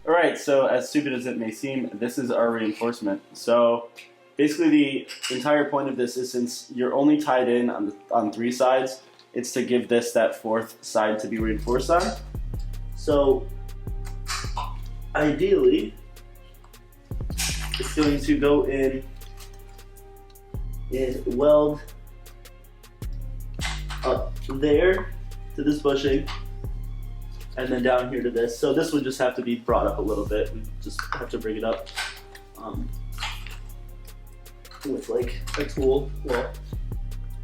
All right, so as stupid as it may seem, this is our reinforcement. So basically the entire point of this is, since you're only tied in on 3 sides, it's to give this that 4th side to be reinforced on. So ideally, it's going to go in and weld up there to this bushing, and then down here to this. So this would just have to be brought up a little bit. We just have to bring it up with like a tool while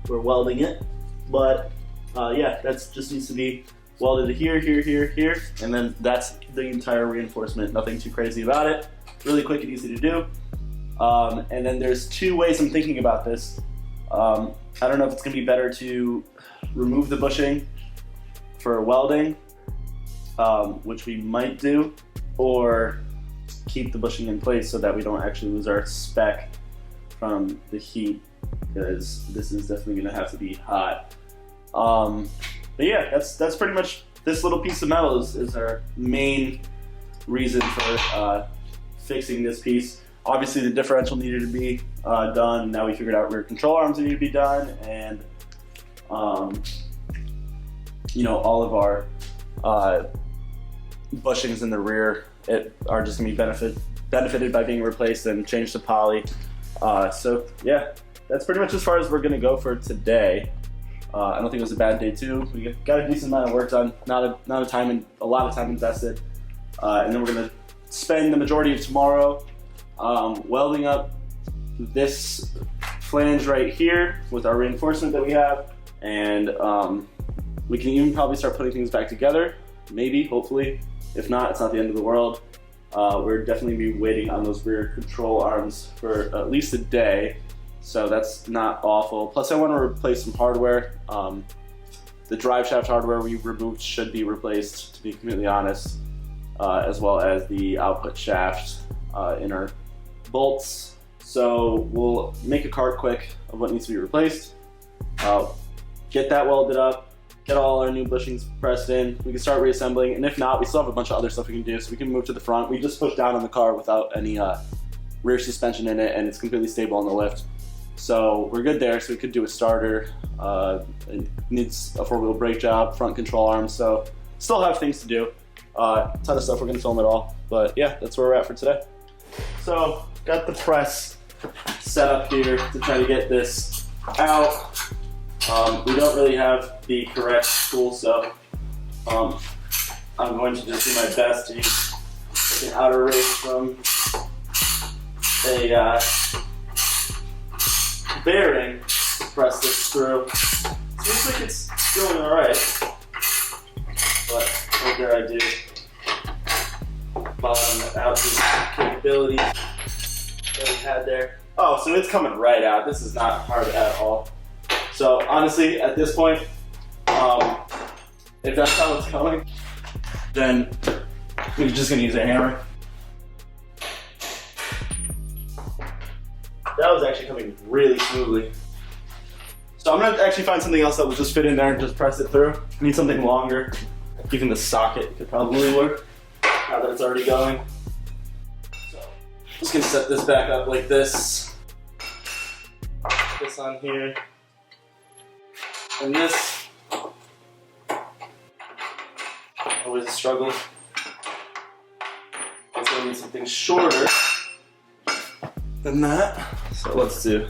we're welding it. But yeah, that just needs to be welded here, here, here, here, and then that's the entire reinforcement. Nothing too crazy about it. Really quick and easy to do. And then there's 2 ways I'm thinking about this. I don't know if it's going to be better to remove the bushing for welding, which we might do, or keep the bushing in place so that we don't actually lose our spec from the heat, because this is definitely going to have to be hot. But yeah, that's pretty much this little piece of metal is our main reason for fixing this piece. Obviously the differential needed to be done. Now we figured out rear control arms need to be done, and you know, all of our bushings in the rear are just gonna be benefited by being replaced and changed to poly. So yeah, that's pretty much as far as we're gonna go for today. I don't think it was a bad day too. We got a decent amount of work done, a lot of time invested, and then we're gonna spend the majority of tomorrow welding up this flange right here with our reinforcement that we have, and we can even probably start putting things back together, maybe, hopefully. If not, it's not the end of the world. We're definitely be waiting on those rear control arms for at least a day, so that's not awful. Plus I want to replace some hardware. The drive shaft hardware we removed should be replaced, to be completely honest, as well as the output shaft in our bolts. So we'll make a cart quick of what needs to be replaced, get that welded up, get all our new bushings pressed in. We can start reassembling, and if not, we still have a bunch of other stuff we can do. So we can move to the front. We just pushed down on the car without any rear suspension in it, and it's completely stable on the lift. So we're good there. So we could do a starter. It needs a 4-wheel brake job, front control arms. So still have things to do. Ton of stuff. We're gonna film it all. But yeah, that's where we're at for today. So got the press set up here to try to get this out. We don't really have the correct tool, so I'm going to just do my best to use like an outer race from a bearing to press this through. Seems like it's doing alright, but what did I do? Bottom out these capabilities that we had there. Oh, so it's coming right out. This is not hard at all. So honestly, at this point, if that's how it's going, then we're just gonna use a hammer. That was actually coming really smoothly. So I'm gonna actually find something else that will just fit in there and just press it through. I need something longer. Even the socket could probably work, now that it's already going. So I'm just gonna set this back up like this. Put this on here. And this, always a struggle. It's gonna need something shorter than that. So let's do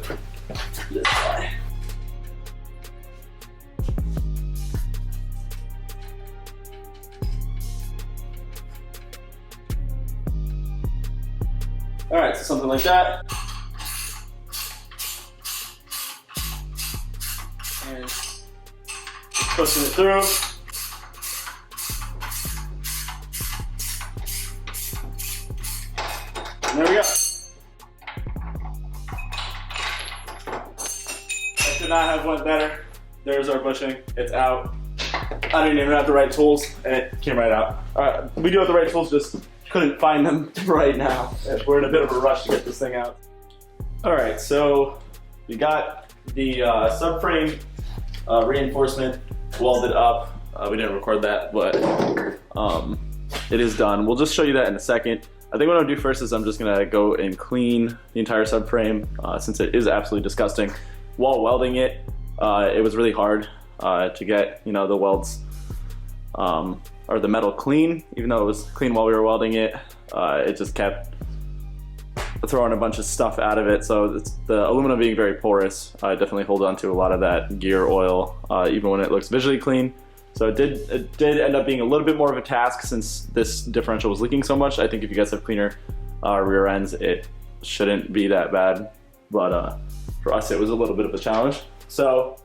this guy. All right, so something like that. And pushing it through. And there we go. That could not have went better. There's our bushing. It's out. I didn't even have the right tools, and it came right out. We do have the right tools, just couldn't find them right now. We're in a bit of a rush to get this thing out. All right, so we got the subframe reinforcement welded up. We didn't record that, but it is done. We'll just show you that in a second. I think what I'll do first is I'm just gonna go and clean the entire subframe since it is absolutely disgusting. While welding it, it was really hard to get, you know, the welds or the metal clean. Even though it was clean while we were welding it, it just kept throwing a bunch of stuff out of it. So it's, the aluminum being very porous, definitely hold on to a lot of that gear oil, even when it looks visually clean. So it did end up being a little bit more of a task since this differential was leaking so much. I think if you guys have cleaner rear ends, it shouldn't be that bad. But for us, it was a little bit of a challenge. So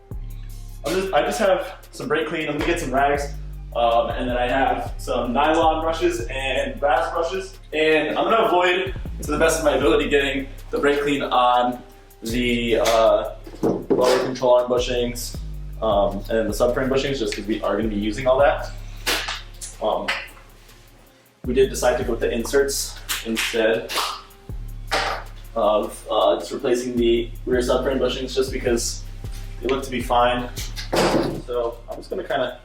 I just have some brake clean. I'm gonna get some rags. And then I have some nylon brushes and brass brushes. And I'm gonna avoid, to the best of my ability, getting the brake clean on the lower control arm bushings and the subframe bushings, just because we are gonna be using all that. We did decide to go with the inserts instead of just replacing the rear subframe bushings, just because they look to be fine. So I'm just gonna kind of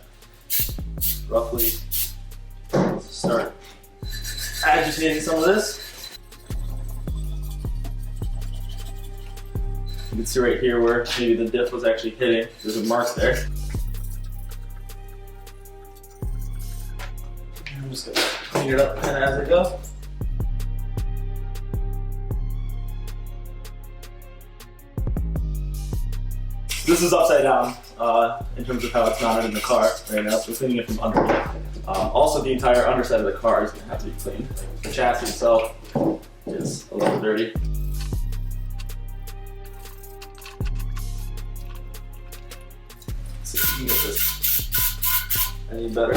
roughly start agitating some of this. You can see right here where maybe the diff was actually hitting. There's a mark there. I'm just gonna clean it up kind of as I go. This is upside down in terms of how it's mounted in the car right now, so we're cleaning it from underneath. Also, the entire underside of the car is going to have to be cleaned. The chassis itself is a little dirty. Let's see if we can get this any better.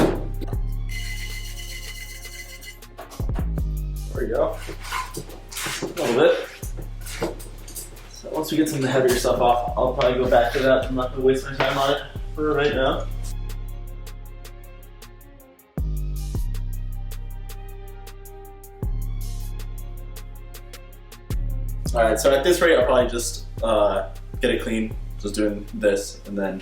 There we go. A little bit. So once we get some of the heavier stuff off, I'll probably go back to that. I'm not going to waste my time on it for right now. Alright, so at this rate, I'll probably just get it clean, just doing this, and then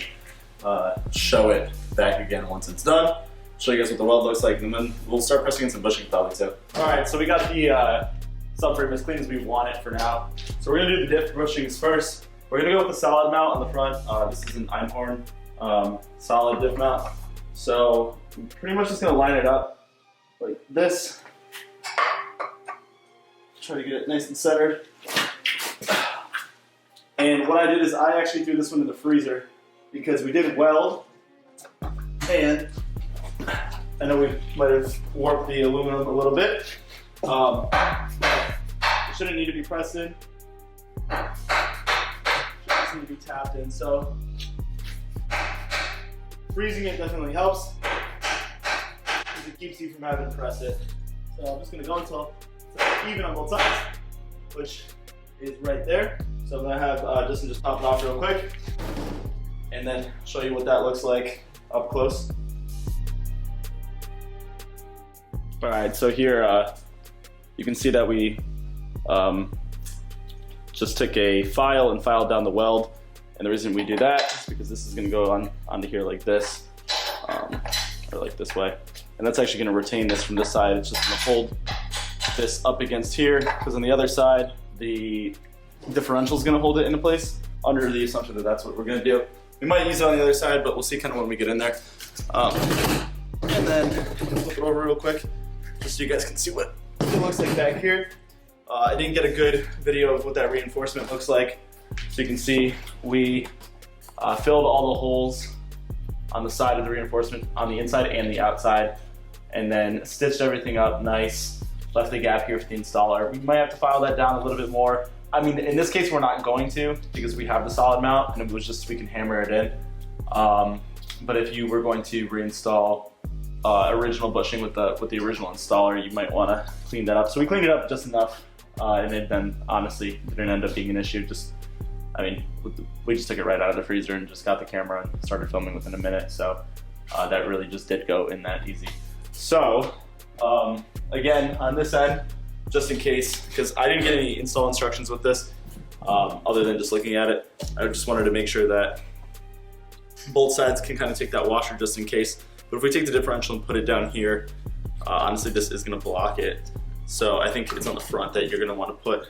show it back again once it's done. Show you guys what the weld looks like, and then we'll start pressing in some bushings probably too. Alright, so we got the subframe as clean as we want it for now. So we're gonna do the diff bushings first. We're gonna go with the solid mount on the front. This is an Einhorn solid diff mount. So I'm pretty much just gonna line it up like this. Try to get it nice and centered. And what I did is I actually threw this one in the freezer because we did weld, and I know we might have warped the aluminum a little bit. It shouldn't need to be pressed in. It just need to be tapped in. So freezing it definitely helps because it keeps you from having to press it. So I'm just going to go until it's even on both sides, which is right there. So I'm going to have Justin just pop it off real quick and then show you what that looks like up close. Alright, so here you can see that we just took a file and filed down the weld, and the reason we do that is because this is going to go onto here like this, or like this way, and that's actually going to retain this from this side. It's just going to hold this up against here, because on the other side the differential is going to hold it into place, under the assumption that that's what we're going to do. We might use it on the other side, but we'll see kind of when we get in there. And then flip it over real quick, just so you guys can see what it looks like back here. I didn't get a good video of what that reinforcement looks like. So you can see we filled all the holes on the side of the reinforcement, on the inside and the outside, and then stitched everything up nice, left the gap here for the installer. We might have to file that down a little bit more. I mean, in this case, we're not going to, because we have the solid mount, and it was just, we can hammer it in. But if you were going to reinstall original bushing with the original installer, you might want to clean that up. So we cleaned it up just enough, and it then honestly didn't end up being an issue. I mean, we just took it right out of the freezer and just got the camera and started filming within a minute. So that really just did go in that easy. So again, on this end, just in case, because I didn't get any install instructions with this, other than just looking at it. I just wanted to make sure that both sides can kind of take that washer just in case. But if we take the differential and put it down here, honestly this is going to block it. So I think it's on the front that you're going to want to put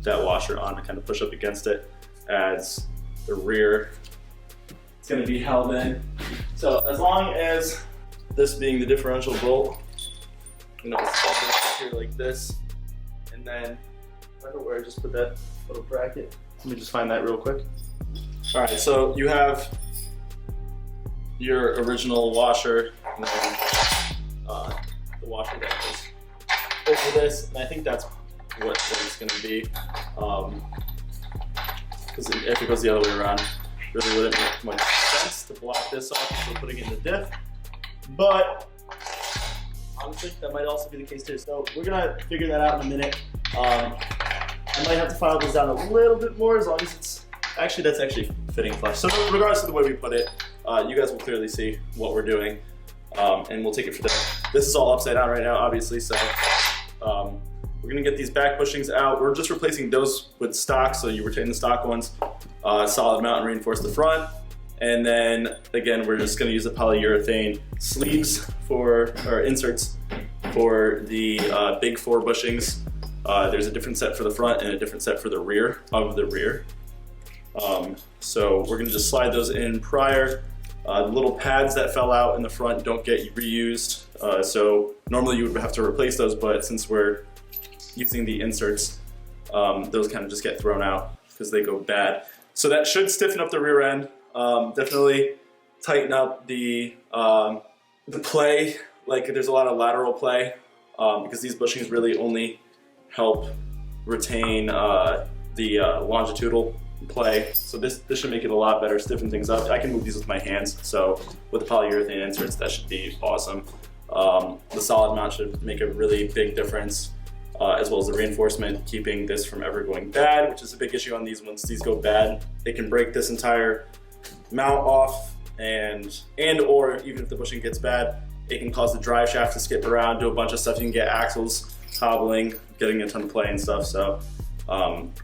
that washer on to kind of push up against it, as the rear it's going to be held in. So as long as this being the differential bolt, you know, it's here like this, and then I don't know where I just put that little bracket. Let me just find that real quick. All right, so you have your original washer, and then the washer that goes over this, and I think that's what it's going to be. Because if it goes the other way around, really wouldn't make much sense to block this off before putting it in the diff. But honestly, that might also be the case too. So we're gonna figure that out in a minute. I might have to file this down a little bit more, as long as it's actually, that's actually fitting flush. So regardless of the way we put it, you guys will clearly see what we're doing, and we'll take it from there. This is all upside down right now, obviously, so we're gonna get these back bushings out. We're just replacing those with stock, so you retain the stock ones, solid mount and reinforce the front. And then again, we're just gonna use the polyurethane sleeves or inserts for the big 4 bushings. There's a different set for the front and a different set for the rear of the rear. So we're gonna just slide those in prior. The little pads that fell out in the front don't get reused. So normally you would have to replace those, but since we're using the inserts, those kind of just get thrown out because they go bad. So that should stiffen up the rear end. Definitely tighten up the play. Like, there's a lot of lateral play, because these bushings really only help retain the longitudinal play. So this should make it a lot better, stiffen things up. I can move these with my hands, so with the polyurethane inserts, that should be awesome. The solid mount should make a really big difference, as well as the reinforcement, keeping this from ever going bad, which is a big issue on these. Once these go bad, it can break this entire mount off, and or even if the bushing gets bad, it can cause the drive shaft to skip around, do a bunch of stuff. You can get axles hobbling, getting a ton of play and stuff. So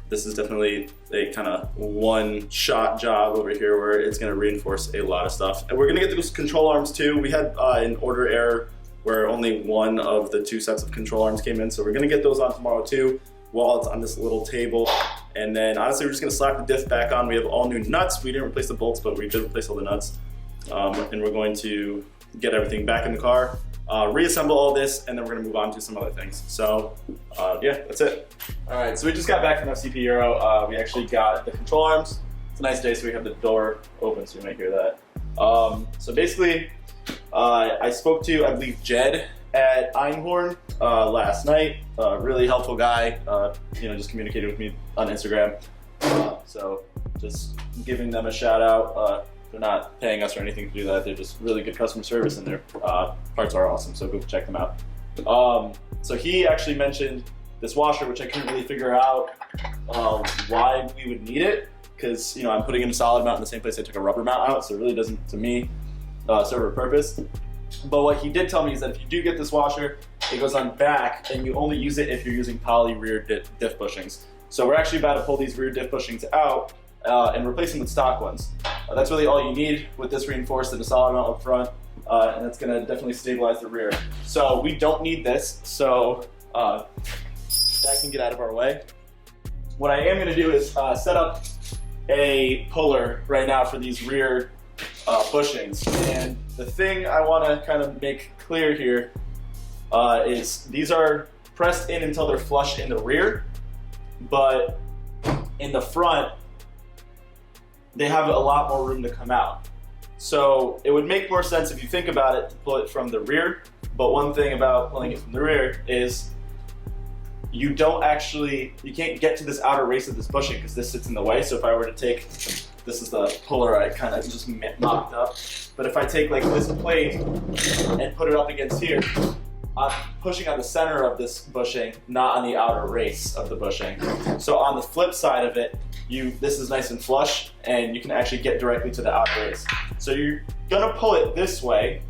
this is definitely a kind of one-shot job over here where it's going to reinforce a lot of stuff. And we're going to get those control arms too. We had an order error where only one of the 2 sets of control arms came in, so we're going to get those on tomorrow too, while it's on this little table. And then honestly, we're just going to slap the diff back on. We have all new nuts. We didn't replace the bolts, but we did replace all the nuts. And we're going to get everything back in the car, reassemble all this, and then we're going to move on to some other things. So yeah, that's it. All right, so we just got back from FCP Euro. We actually got the control arms. It's a nice day, so we have the door open, so you might hear that. So basically, I spoke to, I believe, Jed at Einhorn last night. Really helpful guy. You know, just communicated with me on Instagram. So just giving them a shout out. They're not paying us or anything to do that. They're just really good customer service, and their parts are awesome. So go check them out. So he actually mentioned this washer, which I couldn't really figure out why we would need it, because, you know, I'm putting in a solid mount in the same place I took a rubber mount out, so it really doesn't, to me, serve a purpose. But what he did tell me is that if you do get this washer, it goes on back, and you only use it if you're using poly rear diff bushings. So we're actually about to pull these rear diff bushings out and replace them with stock ones. That's really all you need with this reinforced and a solid mount up front, and that's going to definitely stabilize the rear. So we don't need this, so that can get out of our way. What I am going to do is set up a puller right now for these rear bushings. And the thing I want to kind of make clear here is these are pressed in until they're flush in the rear, but in the front, they have a lot more room to come out. So it would make more sense if you think about it to pull it from the rear, but one thing about pulling it from the rear is you can't get to this outer race of this bushing because this sits in the way. So if I were to take, this is the puller I kind of just mocked up, but if I take like this plate and put it up against here, I'm pushing on the center of this bushing, not on the outer race of the bushing. So on the flip side of it, this is nice and flush, and you can actually get directly to the outer race. So you're gonna pull it this way,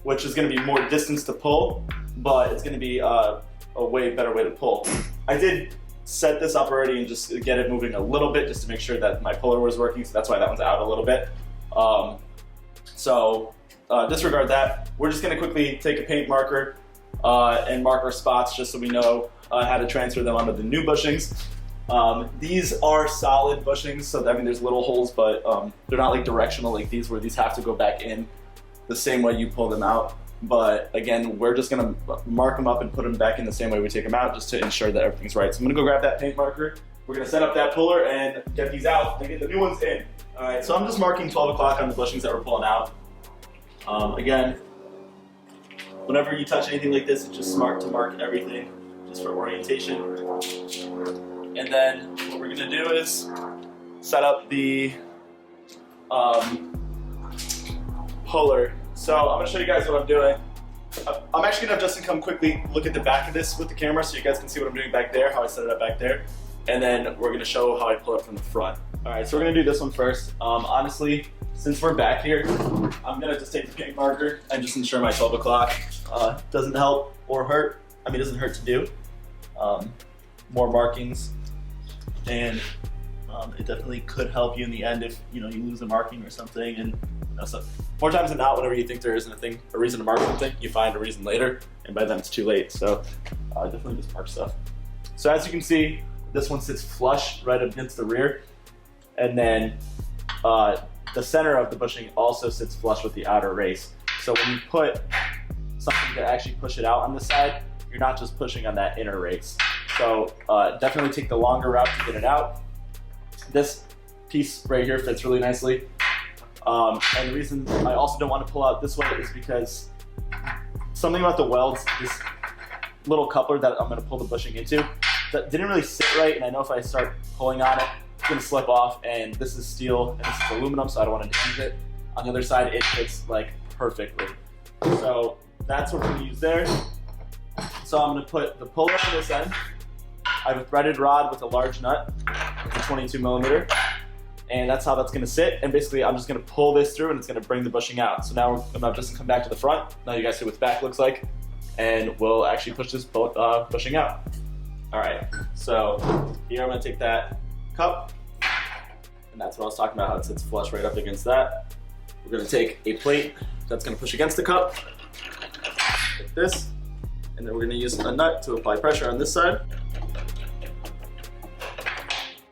which is gonna be more distance to pull, but it's gonna be a way better way to pull. I did set this up already and just get it moving a little bit just to make sure that my puller was working, so that's why that one's out a little bit. So disregard that. We're just going to quickly take a paint marker and mark our spots just so we know how to transfer them onto the new bushings. These are solid bushings, so I mean there's little holes, but they're not like directional like these, where these have to go back in the same way you pull them out. But again, we're just gonna mark them up and put them back in the same way we take them out, just to ensure that everything's right. So I'm gonna go grab that paint marker. We're gonna set up that puller and get these out and get the new ones in. All right, so I'm just marking 12 o'clock on the bushings that we're pulling out. Again, whenever you touch anything like this, it's just smart to mark everything just for orientation. And then what we're gonna do is set up the puller. So I'm gonna show you guys what I'm doing. I'm actually gonna have Justin come quickly look at the back of this with the camera so you guys can see what I'm doing back there, how I set it up back there. And then we're gonna show how I pull it from the front. All right, so we're gonna do this one first. Honestly, since we're back here, I'm gonna just take the paint marker and just ensure my 12 o'clock doesn't help or hurt. I mean, it doesn't hurt to do. More markings, and it definitely could help you in the end if you lose a marking or something. And so more times than not, whenever you think there isn't a reason to mark something, you find a reason later, and by then it's too late. So definitely just mark stuff. So as you can see, this one sits flush right against the rear, and then the center of the bushing also sits flush with the outer race. So when you put something to actually push it out on the side, you're not just pushing on that inner race. So definitely take the longer route to get it out. This piece right here fits really nicely. And the reason I also don't want to pull out this way is because something about the welds, this little coupler that I'm going to pull the bushing into, that didn't really sit right, and I know if I start pulling on it, it's going to slip off, and this is steel and this is aluminum, so I don't want to damage it. On the other side, it fits like perfectly. So that's what we're going to use there. So I'm going to put the puller on this end. I have a threaded rod with a large nut, it's a 22 millimeter, and that's how that's going to sit. And basically, I'm just going to pull this through, and it's going to bring the bushing out. So now I'm going to just come back to the front. Now you guys see what the back looks like, and we'll actually push this bushing out. All right. So here I'm going to take that cup, and that's what I was talking about, how it sits flush right up against that. We're going to take a plate that's going to push against the cup, like this, and then we're going to use a nut to apply pressure on this side.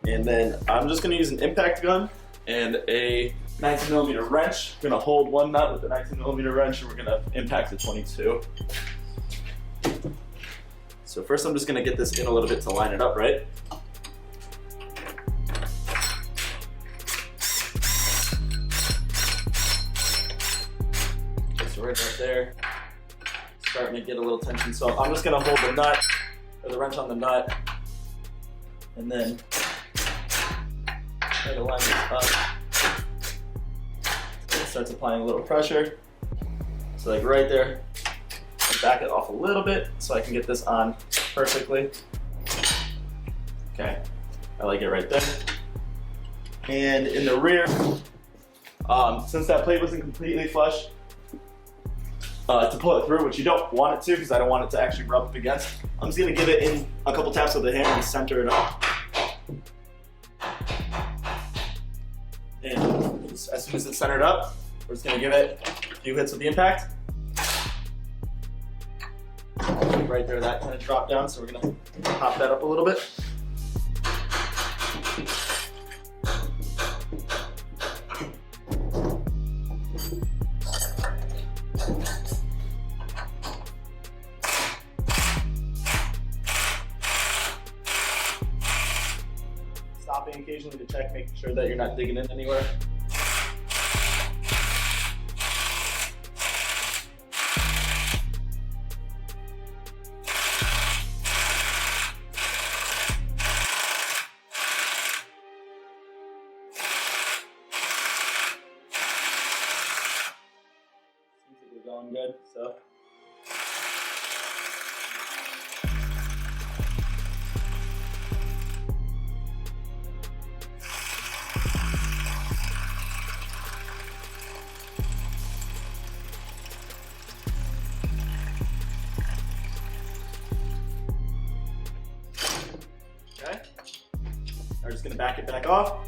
And then I'm just going to use an impact gun and a 19 millimeter wrench. We're going to hold one nut with the 19 millimeter wrench, and we're going to impact the 22. So first I'm just going to get this in a little bit to line it up, right? Okay, so right there, starting to get a little tension. So I'm just going to hold the nut, or the wrench on the nut, and then try to line this up. So it starts applying a little pressure. So like right there, I'll back it off a little bit so I can get this on perfectly. Okay, I like it right there. And in the rear, since that plate wasn't completely flush, to pull it through, which you don't want it to because I don't want it to actually rub up against, I'm just going to give it in a couple taps with the hammer and center it up. And as soon as it's centered up, we're just going to give it a few hits with the impact. Right there, that kind of dropped down, so we're going to pop that up a little bit. Stopping occasionally to check, making sure that you're not digging in anywhere. Seems like we're going good, so. Okay, we're just going to back it back off.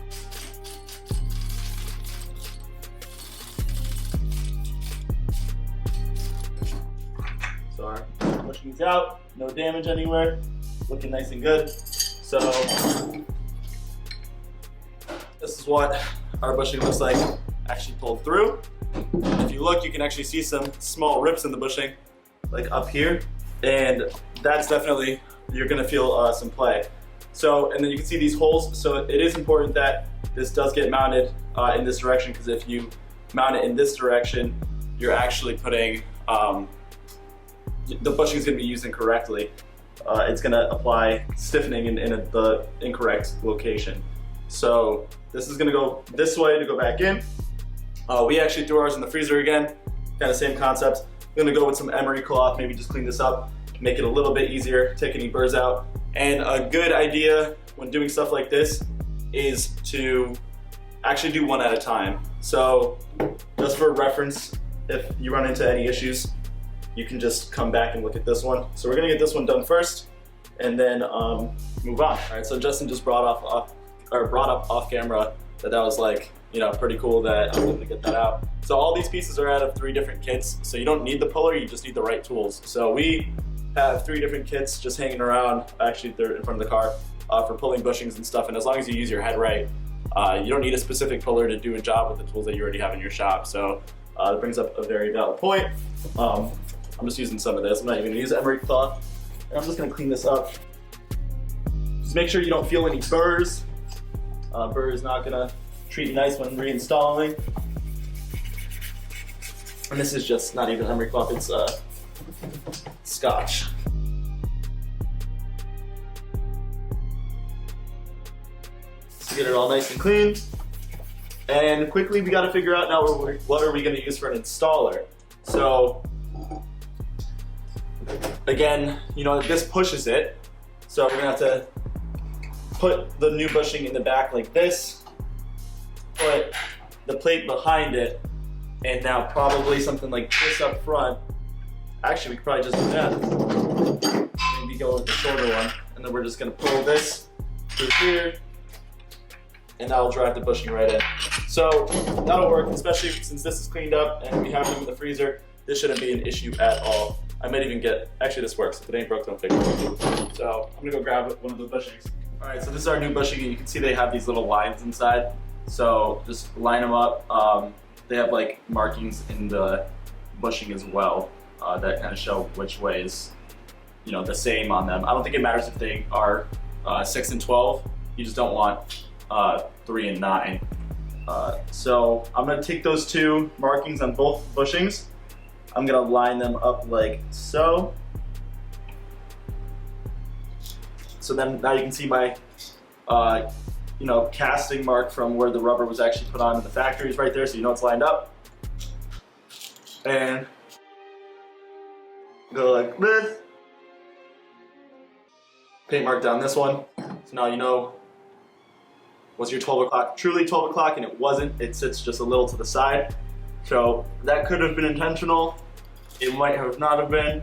bushings out, no damage anywhere, looking nice and good. So this is what our bushing looks like actually pulled through. If you look, you can actually see some small rips in the bushing, like up here, and that's definitely, you're gonna feel some play. So, and then you can see these holes, so it is important that this does get mounted in this direction, because if you mount it in this direction, you're actually putting, the bushing is gonna be used incorrectly. It's gonna apply stiffening in the incorrect location. So this is gonna go this way to go back in. We actually threw ours in the freezer again, kind of same concept. I'm gonna go with some emery cloth, maybe just clean this up, make it a little bit easier, take any burrs out. And a good idea when doing stuff like this is to actually do one at a time. So just for reference, if you run into any issues, you can just come back and look at this one. So we're gonna get this one done first and then move on. All right, so Justin just brought up off camera that was like, you know, pretty cool that I'm able to get that out. So all these pieces are out of 3 different kits. So you don't need the puller, you just need the right tools. So we have 3 different kits just hanging around. Actually, they're in front of the car for pulling bushings and stuff. And as long as you use your head right, you don't need a specific puller to do a job with the tools that you already have in your shop. So that brings up a very valid point. I'm just using some of this. I'm not even gonna use emery cloth. And I'm just gonna clean this up. Just make sure you don't feel any burrs. Burr is not gonna treat you nice when reinstalling. And this is just not even emery cloth, it's Scotch. So get it all nice and clean. And quickly we gotta figure out now what are we gonna use for an installer. So again, you know, this pushes it. So we're gonna have to put the new bushing in the back like this, put the plate behind it, and now probably something like this up front. Actually, we could probably just do that. Maybe go with the shorter one, and then we're just gonna pull this through here, and that'll drive the bushing right in. So that'll work, especially since this is cleaned up and we have them in the freezer. This shouldn't be an issue at all. I might even get, actually this works. If it ain't broke, don't fix it. So I'm gonna go grab one of the bushings. All right, so this is our new bushing, and you can see they have these little lines inside. So just line them up. They have like markings in the bushing as well that kind of show which way is, you know, the same on them. I don't think it matters if they are 6 and 12. You just don't want 3 and 9. So I'm gonna take those 2 markings on both bushings. I'm gonna line them up like so. So then now you can see my, you know, casting mark from where the rubber was actually put on in the factory is right there, so you know it's lined up. And go like this. Paint mark down this one. So now you know, was your 12 o'clock truly 12 o'clock, and it wasn't. It sits just a little to the side. So that could have been intentional. It might have not have been.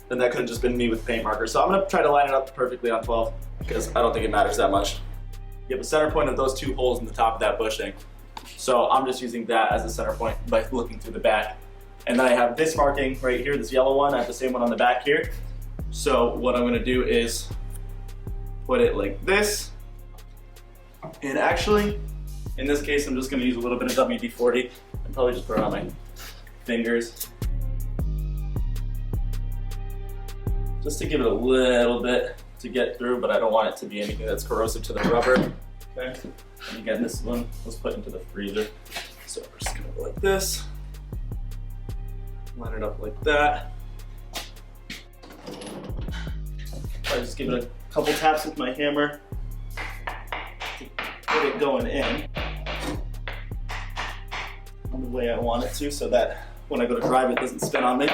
And that could have just been me with paint marker. So I'm gonna try to line it up perfectly on 12 because I don't think it matters that much. You have a center point of those 2 holes in the top of that bushing. So I'm just using that as a center point by looking through the back. And then I have this marking right here, this yellow one. I have the same one on the back here. So what I'm gonna do is put it like this. And actually, in this case, I'm just gonna use a little bit of WD-40 and probably just put it on my fingers. Just to give it a little bit to get through, but I don't want it to be anything that's corrosive to the rubber. Okay. And again, this one was put into the freezer. So we're just gonna go like this. Line it up like that. I just give it a couple taps with my hammer to get it going in the way I want it to, so that when I go to drive it doesn't spin on me.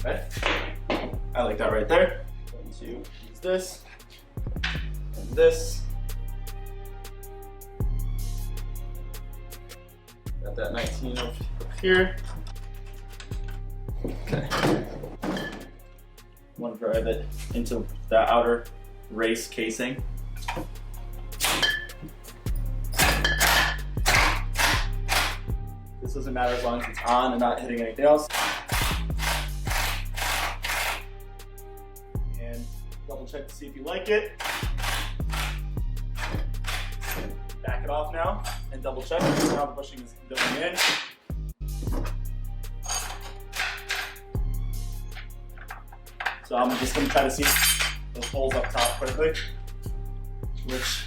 Okay. I like that right there. Going to use this and this. Got that 19 up here. Okay. Want to drive it into the outer race casing. This doesn't matter as long as it's on and not hitting anything else. And double check to see if you like it. Back it off now and double check. Now the bushing is going in. So I'm just going to try to see those holes up top quickly, which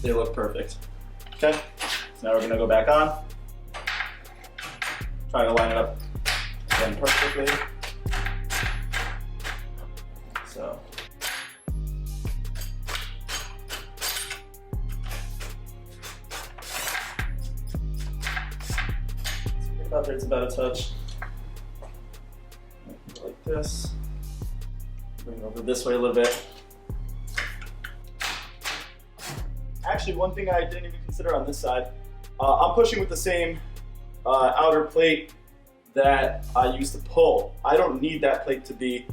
they look perfect. Okay, so now we're going to go back on. Try to line it up again perfectly. So. About there, it's about a touch. Like this. Bring it over this way a little bit. Actually, one thing I didn't even consider on this side, I'm pushing with the same outer plate that I used to pull. I don't need that plate to be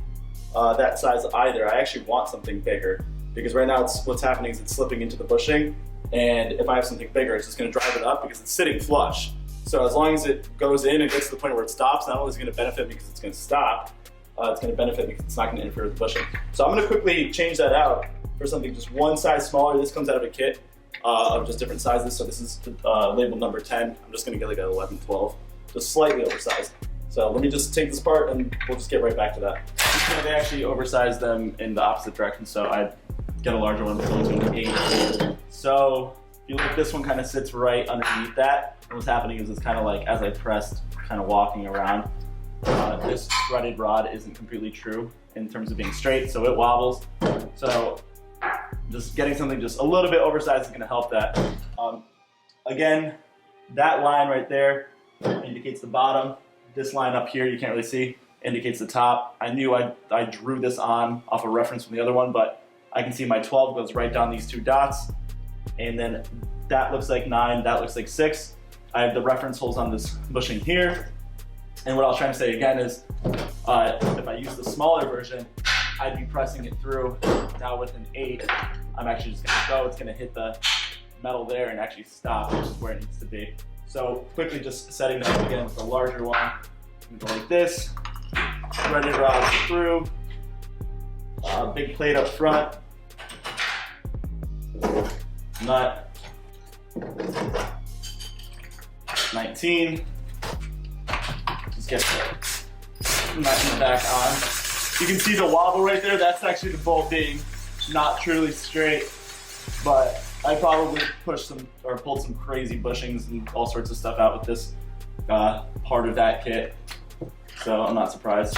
that size either. I actually want something bigger because right now what's happening is it's slipping into the bushing, and if I have something bigger, it's just going to drive it up because it's sitting flush. So as long as it goes in and gets to the point where it stops, not only is it going to benefit because it's going to stop, it's going to benefit because it's not going to interfere with the bushing. So I'm going to quickly change that out for something just one size smaller. This comes out of a kit of just different sizes. So this is labeled number 10. I'm just going to get like an 11, 12, just slightly oversized. So let me just take this apart and we'll just get right back to that. They actually oversized them in the opposite direction, so I get a larger one, so it's going to be 8. So if you look, this one kind of sits right underneath that. And what's happening is it's kind of like, as I pressed, kind of walking around. This threaded rod isn't completely true in terms of being straight, so it wobbles. So just getting something just a little bit oversized is going to help that. Again, that line right there indicates the bottom. This line up here, you can't really see, indicates the top. I knew I drew this on off a reference from the other one, but I can see my 12 goes right down these 2 dots. And then that looks like 9, that looks like 6. I have the reference holes on this bushing here. And what I was trying to say again is, if I use the smaller version, I'd be pressing it through. Now with an 8, I'm actually just gonna go, it's gonna hit the metal there and actually stop, which is where it needs to be. So quickly just setting that up again with the larger one. I'm gonna go like this, threaded rod through, big plate up front, nut, 19, just get the nut in the back on. You can see the wobble right there, that's actually the bolt being not truly straight, but I probably pushed some or pulled some crazy bushings and all sorts of stuff out with this part of that kit, so I'm not surprised.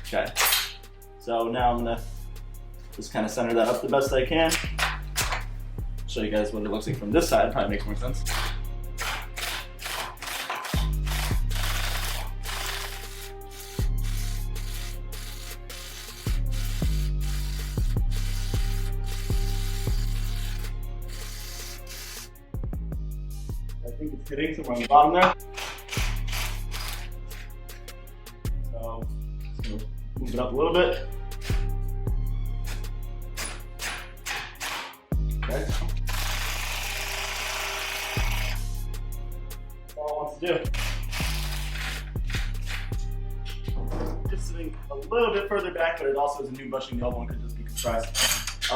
Okay, so now I'm gonna just kind of center that up the best I can. Show you guys what it looks like from this side, probably makes more sense. I think it's hitting somewhere on the bottom there. So, just gonna move it up a little bit. Okay. That's all it wants to do. Just sitting a little bit further back, but it also is a new bushing. The old one could just be compressed.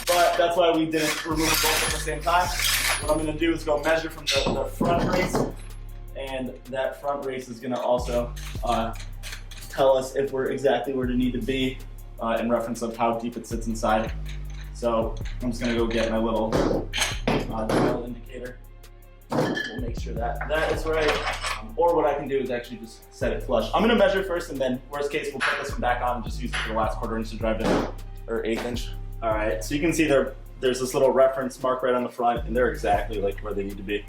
But that's why we didn't remove both at the same time. What I'm going to do is go measure from the front race, and that front race is going to also tell us if we're exactly where we need to be in reference of how deep it sits inside. So I'm just going to go get my little dial indicator. We'll make sure that that is right. Or what I can do is actually just set it flush. I'm going to measure first, and then worst case we'll put this one back on and just use it for the last 1/4 inch to drive it, or 1/8 inch. All right, so you can see there's this little reference mark right on the front, and they're exactly like where they need to be.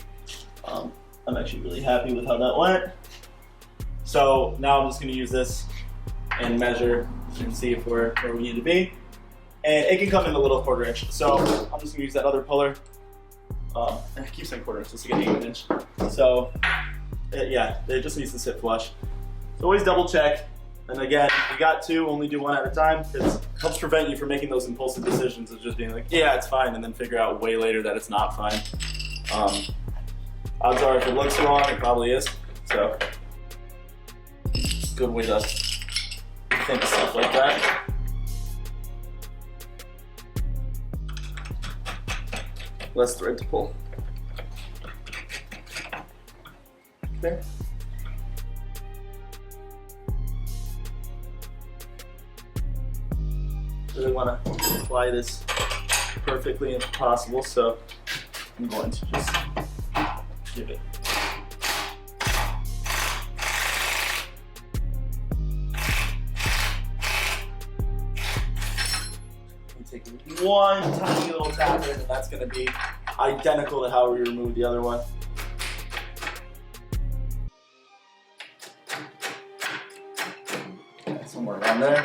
I'm actually really happy with how that went. So now I'm just going to use this and measure and see if we're where we need to be. And it can come in a little 1/4 inch. So I'm just going to use that other puller. I keep saying 1/4 inch, just to get 1/8 inch. So yeah, it just needs to sit flush. So always double check And again, if you got two, only do one at a time, because it helps prevent you from making those impulsive decisions of just being like, yeah, it's fine, and then figure out way later that it's not fine. Odds are if it looks wrong, it probably is. So, good way to think of stuff like that. Less thread to pull. Okay. Really want to apply this perfectly if possible, so I'm going to just give it. Take one tiny little tap in, and that's going to be identical to how we removed the other one. Somewhere around there.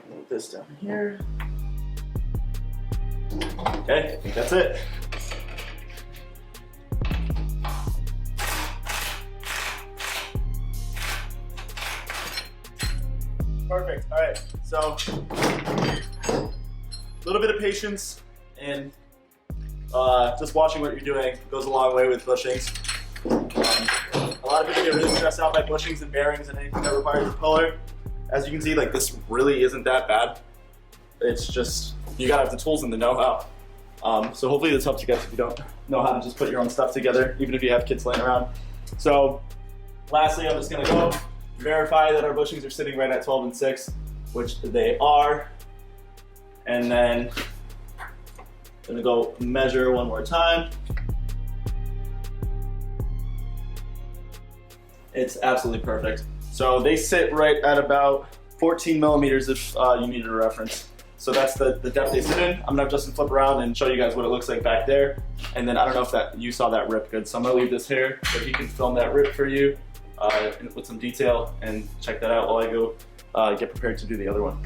Move this down here. Okay, I think that's it. Perfect. All right. So, a little bit of patience and just watching what you're doing goes a long way with bushings. A lot of people get really stressed out by bushings and bearings and anything that requires a puller. As you can see, like, this really isn't that bad. It's just you gotta have the tools and the know-how. So hopefully this helps you guys if you don't know how to just put your own stuff together, even if you have kids laying around. So, lastly, I'm just gonna go verify that our bushings are sitting right at 12 and 6, which they are. And then I'm gonna go measure one more time. It's absolutely perfect. So they sit right at about 14 millimeters if you needed a reference. So that's the depth they sit in. I'm gonna have Justin flip around and show you guys what it looks like back there. And then I don't know if that you saw that rip good, so I'm gonna leave this here so he can film that rip for you with some detail and check that out while I go get prepared to do the other one.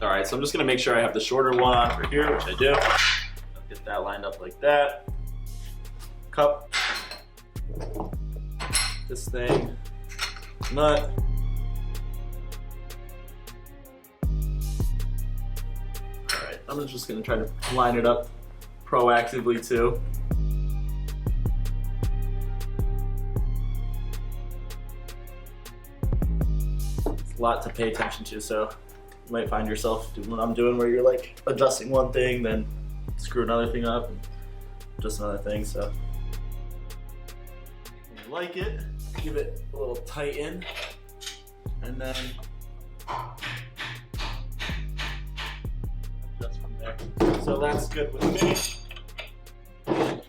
All right, so I'm just gonna make sure I have the shorter one on for here, which I do. I'll get that lined up like that. Cup. This thing. Nut. All right, I'm just gonna try to line it up proactively too. It's a lot to pay attention to, so you might find yourself doing what I'm doing where you're like adjusting one thing, then screw another thing up, and just another thing, so. When you like it, give it a little tighten, and then adjust from there. So that's good with me.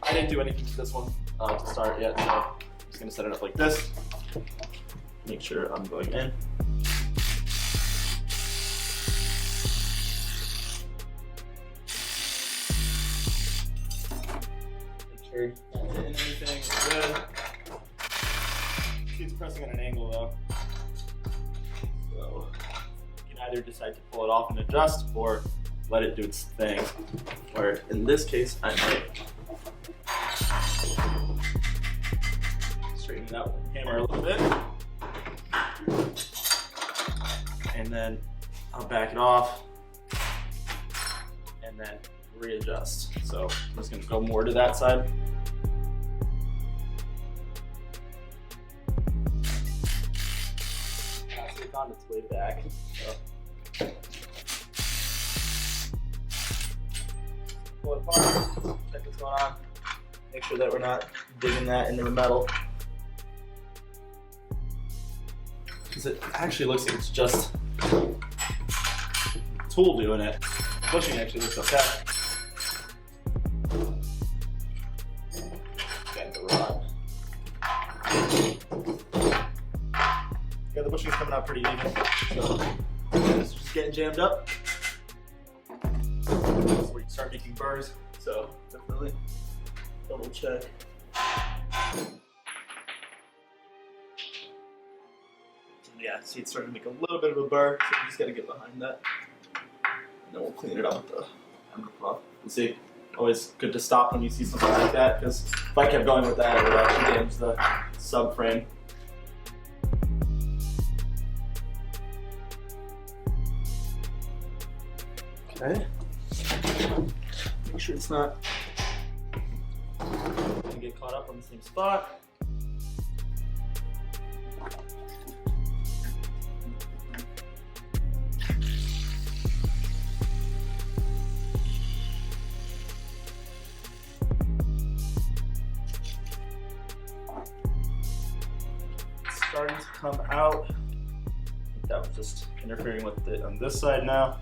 I didn't do anything to this one to start yet, so I'm just gonna set it up like this. Make sure I'm going in. Not hitting anything, good. It's pressing at an angle though. So you can either decide to pull it off and adjust or let it do its thing. Or in this case, I might straighten it out with the hammer a little bit. And then I'll back it off and then readjust. So I'm just gonna go more to that side. It's on its way back. So. Pull it apart, check what's going on. Make sure that we're not digging that into the metal. Because it actually looks like it's just a tool doing it. Bushing actually looks okay. Yeah, the bushing's coming out pretty even, so it's just getting jammed up. That's where you start making burrs, so definitely double check. Yeah, see it's starting to make a little bit of a burr, so you just gotta get behind that. And then we'll clean it up with the cloth. You see, Always good to stop when you see something like that, because if I kept going with that, it would actually damage the subframe. Okay. Make sure it's not going to get caught up on the same spot. Starting to come out. That was just interfering with it on this side now.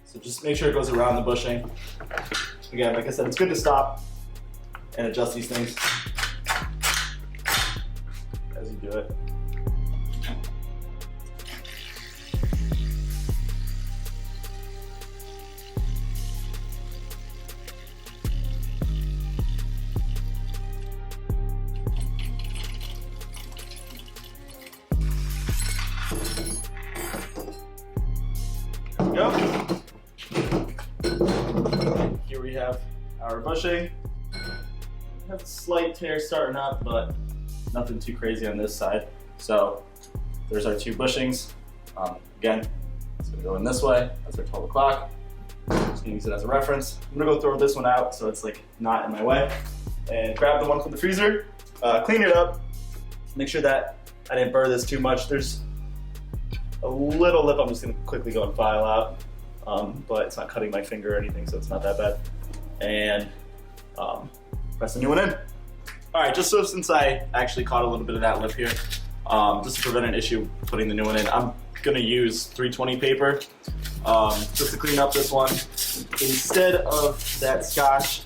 So just make sure it goes around the bushing. Again, like I said, it's good to stop and adjust these things as you do it. There we go. Here we have our bushing. We have a slight tear starting up, but nothing too crazy on this side. So there's our two bushings. Again, it's gonna go in this way. That's our 12 o'clock. Just gonna use it as a reference. I'm gonna go throw this one out so it's like not in my way. And grab the one from the freezer, clean it up, make sure that I didn't burr this too much. There's a little lip I'm just gonna quickly go and file out. But it's not cutting my finger or anything, so it's not that bad. And press the new one in. All right, just so since I actually caught a little bit of that lip here, just to prevent an issue putting the new one in, I'm gonna use 320 paper just to clean up this one. Instead of that Scotch,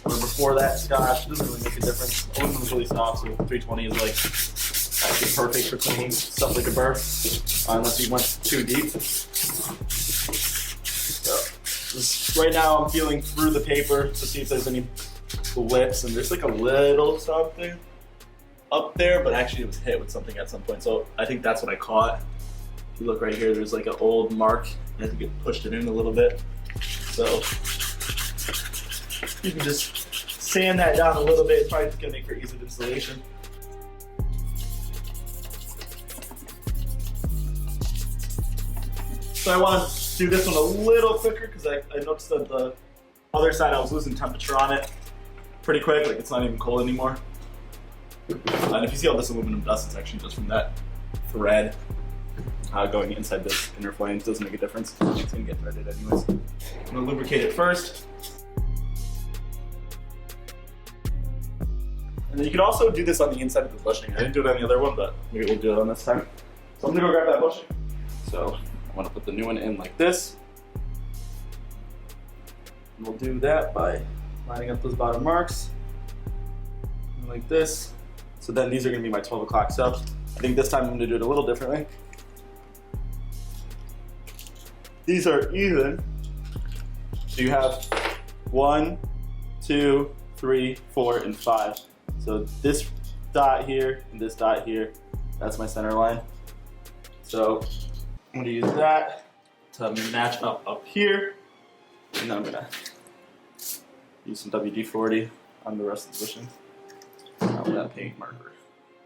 or before that Scotch, it doesn't really make a difference. Aluminum's really soft, so 320 is like actually perfect for cleaning stuff like a burr, unless you went too deep. Just right now I'm feeling through the paper to see if there's any lips, and there's like a little something up there, but actually it was hit with something at some point, so I think that's what I caught. If you look right here, there's like an old mark, and I think it pushed it in a little bit. So you can just sand that down a little bit. It's probably just gonna make for ease of installation. So I want to do this one a little quicker because I noticed that the other side I was losing temperature on it pretty quick, like it's not even cold anymore. And if you see all this aluminum dust, it's actually just from that thread going inside this inner flange. Doesn't make a difference. It's going to get threaded anyways. I'm going to lubricate it first. And then you can also do this on the inside of the bushing. I didn't do it on the other one, but maybe we'll do it on this time. So I'm going to go grab that bushing. So I want to put the new one in like this. And we'll do that by lining up those bottom marks like this. So then these are going to be my 12 o'clock subs. I think this time I'm going to do it a little differently. These are even. So you have 1, 2, 3, 4, and 5. So this dot here and this dot here, that's my center line. So I'm going to use that to match up here. And then I'm going to use some WD-40 on the rest of the bushings. Where that paint marker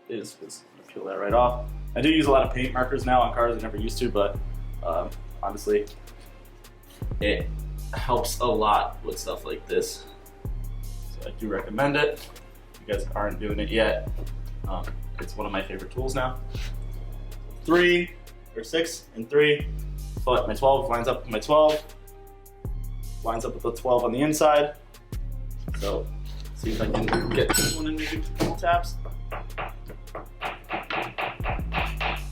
is, because I'm going to peel that right off. I do use a lot of paint markers now on cars. I never used to, but honestly, it helps a lot with stuff like this. So I do recommend it. If you guys aren't doing it yet, it's one of my favorite tools now. 3 or 6 and 3. But my 12 lines up with my 12. Lines up with the 12 on the inside. So see if I can get this one in maybe with a couple taps.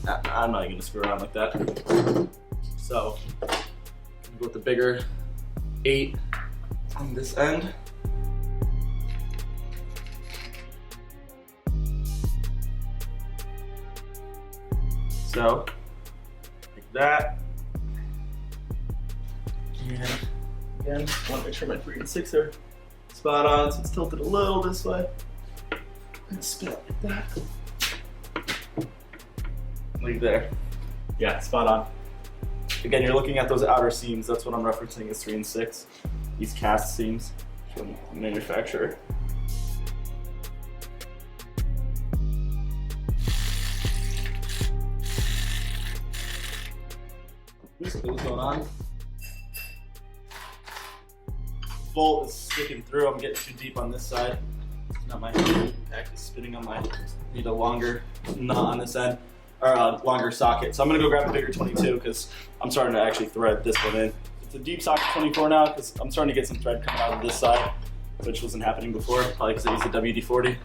Nah, I'm not going to screw around like that. So I'm going to go with the bigger 8 on this end. So like that. And again, I want to make sure my 3 and 6 are spot on, so it's tilted a little this way. I'm gonna spin it like that. Like there. Yeah, spot on. Again, you're looking at those outer seams. That's what I'm referencing as 3 and 6. these cast seams from the manufacturer. Basically what's going on. Bolt is sticking through. I'm getting too deep on this side. Not my impact is spinning on my. Need a longer nut on this end, or a longer socket. So I'm gonna go grab a bigger 22 because I'm starting to actually thread this one in. It's a deep socket 24 now because I'm starting to get some thread coming out of this side, which wasn't happening before, probably because I used a WD-40.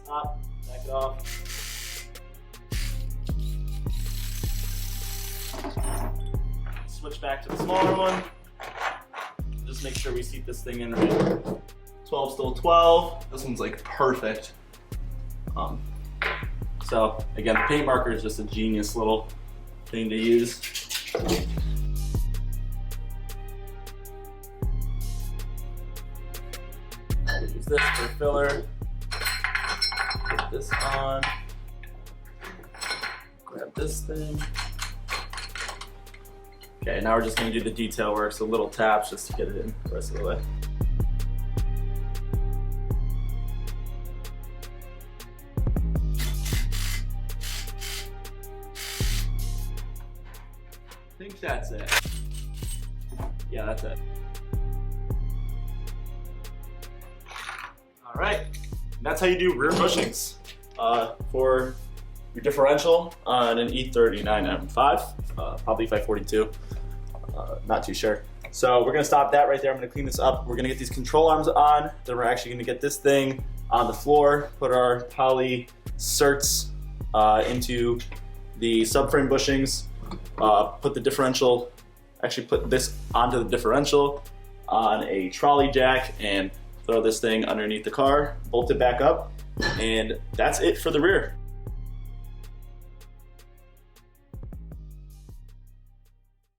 Stop. Back it off. Switch back to the smaller one. Just make sure we seat this thing in right. 12 still 12. This one's like perfect. So again, the paint marker is just a genius little thing to use. I'll use this for filler. Put this on. Grab this thing. Okay, now we're just gonna do the detail work, so little taps just to get it in the rest of the way. I think that's it. Yeah, that's it. All right, that's how you do rear bushings for your differential on an E39 M5, probably 542. Not too sure. So we're gonna stop that right there. I'm gonna clean this up. We're gonna get these control arms on. Then we're actually gonna get this thing on the floor, put our poly certs into the subframe bushings, put the differential, actually put this onto the differential on a trolley jack and throw this thing underneath the car, bolt it back up, and that's it for the rear.